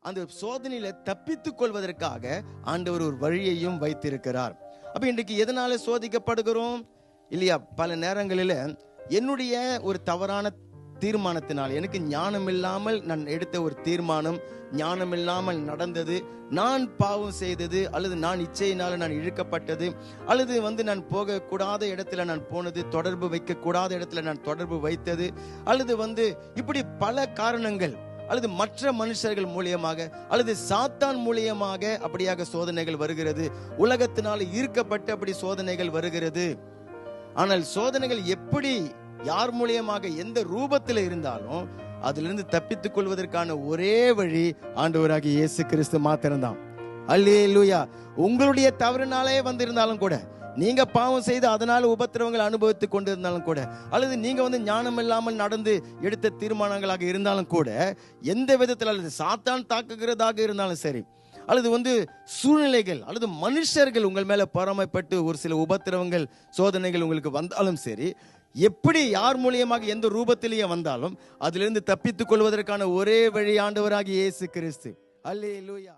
அந்த சோதனையில தப்பித்துக் கொள்வதற்காக ஆண்டவர் ஒரு வழியையும் வைத்திருக்கிறார். அப்ப இன்றைக்கு எதனால சோதிக்கப்படுகிறோம் இல்லையா? பல நேரங்களில் என்னுடைய ஒரு தவறான தீர்மானத்தினால், எனக்கு ஞானம் இல்லாமல் நான் எடுத்த ஒரு தீர்மானம், ஞானம் இல்லாமல் நடந்தது, நான் பாவம் செய்தது, அல்லது நான் இச்சையினால நான் இழுக்கப்பட்டது, அல்லது நான் போகக்கூடாத இடத்துல நான் போனது, தொடர்பு வைக்க கூடாத இடத்துல நான் தொடர்பு வைத்தது, அல்லது இப்படி பல காரணங்கள், அல்லது மற்ற மனுஷர்கள் மூலியமாக, அல்லது சாத்தான் மூலியமாக அப்படியாக சோதனைகள் வருகிறது. உலகத்தினால் ஈர்க்கப்பட்டு அப்படி சோதனைகள் வருகிறது. ஆனால் சோதனைகள் எப்படி, யார் மூலியமாக, எந்த ரூபத்தில் இருந்தாலும் அதிலிருந்து தப்பித்துக் கொள்வதற்கான ஒரே வழி ஆண்டவராகிய இயேசு கிறிஸ்து மாத்திரம்தான். அல்லேலூயா. உங்களுடைய தவறுனாலே வந்திருந்தாலும் கூட, நீங்க பாவம் செய்து அதனால உபத்திரவங்கள் அனுபவித்துக் கொண்டிருந்தாலும் கூட, அல்லது நீங்க ஞானம் இல்லாமல் நடந்து எடுத்த தீர்மானங்களாக இருந்தாலும் கூட, எந்த விதத்தில், அல்லது சாத்தான் தாக்குகிறதாக இருந்தாலும் சரி, அல்லது சூழ்நிலைகள் அல்லது மனுஷர்கள் உங்கள் மேல பொறாமைப்பட்டு ஒரு சில உபத்திரவங்கள் சோதனைகள் உங்களுக்கு வந்தாலும் சரி, எப்படி யார் மூலியமாக எந்த ரூபத்திலேயே வந்தாலும் அதிலிருந்து தப்பித்துக் கொள்வதற்கான ஒரே வழி ஆண்டவராகிய இயேசு கிறிஸ்து. அல்லேலூயா.